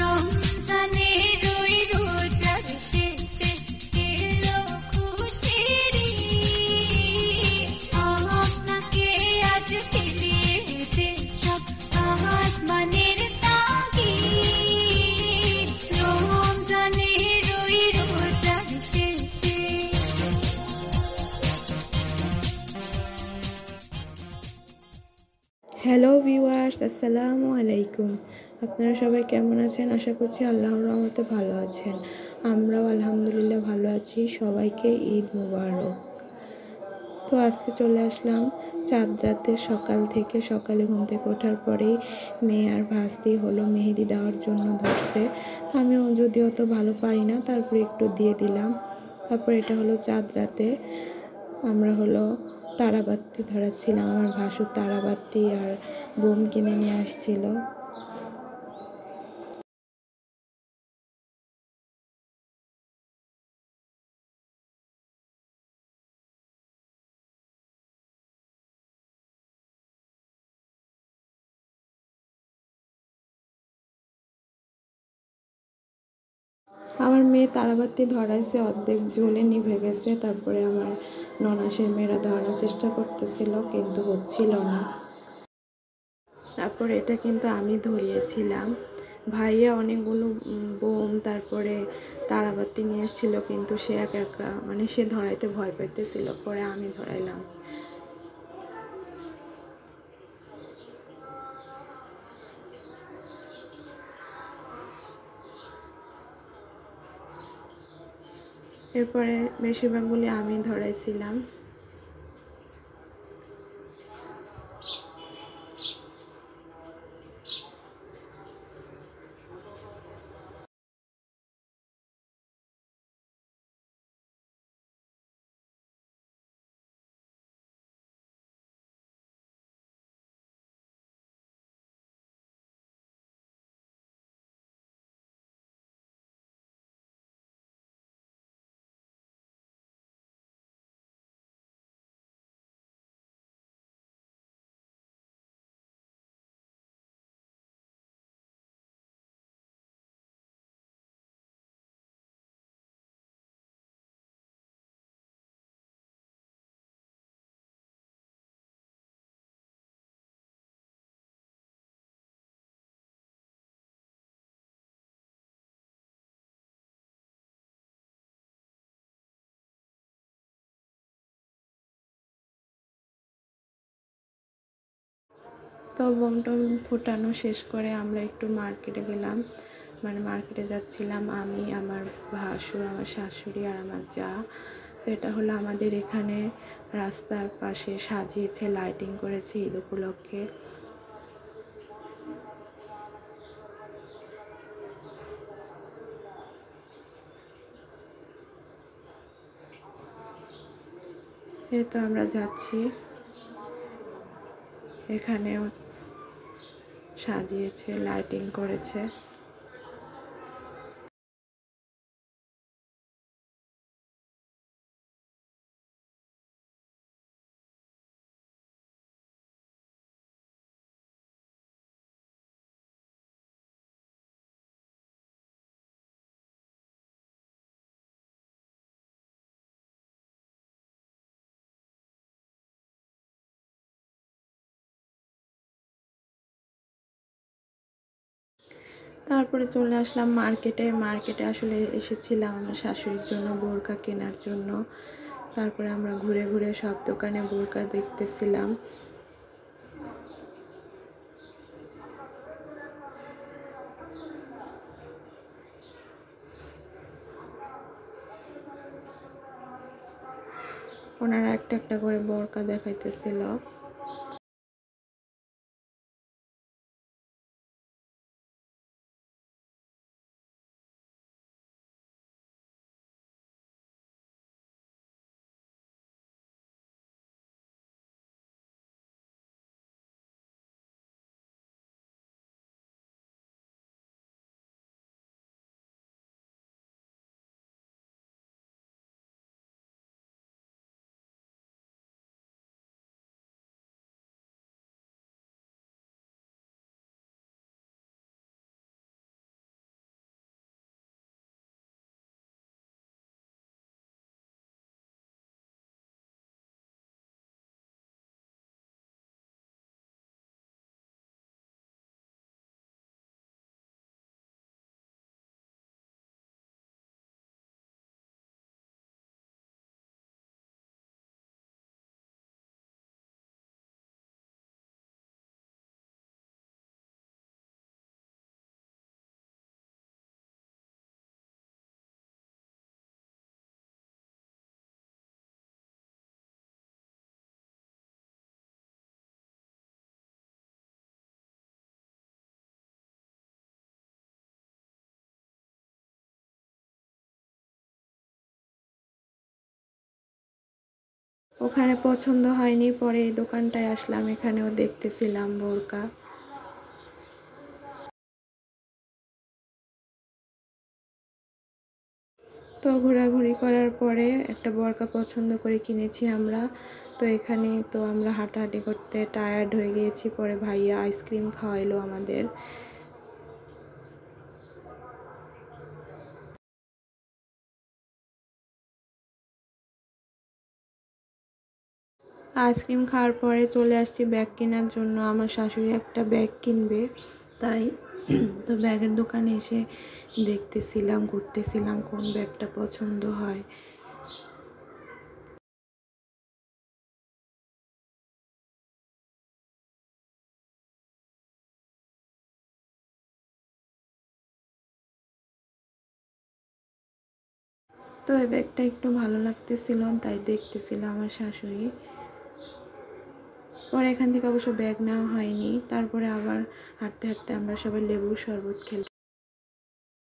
রমজানের ওই রোজার শেষে এলো খুশির ঈদ। আপনাকে আজ ফিরিয়ে দে সব আসমানের তাগিদ। রমজানের ওই রোজার শেষে। হ্যালো ভিউয়ার্স, আসসালামু আলাইকুম। আপনারা সবাই কেমন আছেন? আশা করছি আল্লাহর রহমতে ভালো আছেন। আমরাও আলহামদুলিল্লাহ ভালো আছি। সবাইকে ঈদ মোবারক। তো আজকে চলে আসলাম চাঁদ রাতের সকালে ঘুম থেকে ওঠার পরেই মেয়ে আর ভাস্তি হলো মেহেদি দেওয়ার জন্য ধরছে। তো আমিও যদিও তো ভালো পারি না, তারপরে একটু দিয়ে দিলাম। তারপর এটা হলো চাঁদ রাতে আমরা হলো তারাবাতি ধরাচ্ছিলাম। আমার ভাসুর তারাবাতি আর বোম কিনে নিয়ে আসছিল। আমার মেয়ে তারাবাতি ধরাইছে, অর্ধেক জ্বলে নিভে গেছে। তারপরে আমার ননাসের মেয়েরা ধরানোর চেষ্টা করতেছিল, কিন্তু হচ্ছিল না। তারপরে এটা কিন্তু আমি ধরিয়েছিলাম। ভাইয়া অনেকগুলো বোম তারপরে তারাবাতি নিয়ে এসেছিল, কিন্তু সে একা একা সে ধরাইতে ভয় পাইতেছিল। পরে আমি ধরাইলাম। এরপরে বেশিরভাগগুলি আমি ধরাইছিলাম। তো বোম টোম ফুটানো শেষ করে আমরা একটু মার্কেটে গেলাম। মার্কেটে যাচ্ছিলাম আমি, আমার ভাসুর, আমার শাশুড়ি আর আমার যা। তো এটা হলো আমাদের এখানে রাস্তার পাশে সাজিয়েছে, লাইটিং করেছে ঈদ উপলক্ষে। এই তো আমরা যাচ্ছি, এখানেও সাজিয়েছে, লাইটিং করেছে। তারপরে চলে আসলাম মার্কেটে আসলে এসেছিলাম আমার শাশুড়ির জন্য বোরকা কেনার জন্য। তারপরে আমরা ঘুরে ঘুরে সব দোকানে বোরকা দেখতেছিলাম। ওনারা একটা একটা করে বোরকা দেখাইতেছিল। ওখানে পছন্দ হয়নি, পরে এই দোকানটায় আসলাম, এখানেও দেখতেছিলাম বোরকা। তো ঘোরাঘুরি করার পরে একটা বোরকা পছন্দ করে কিনেছি আমরা। তো এখানে তো আমরা হাঁটাহাঁটি করতে টায়ার্ড হয়ে গিয়েছি, পরে ভাইয়া আইসক্রিম খাওয়াইলো আমাদের। আইসক্রিম খাওয়ার পরে চলে আসছি ব্যাগ কেনার জন্য। আমার শাশুড়ি একটা ব্যাগ কিনবে, তাই তো ব্যাগের দোকানে এসে দেখতেছিলাম, ঘুরতেছিলাম কোন ব্যাগটা পছন্দ হয়। তো এই ব্যাগটা একটু ভালো লাগতেছিল, তাই দেখতেছিল আমার শাশুড়ি। পরে এখান থেকে অবশ্য ব্যাগ নেওয়া হয়নি। তারপরে আবার হাঁটতে হাঁটতে আমরা সবাই লেবুর শরবত খেলাম।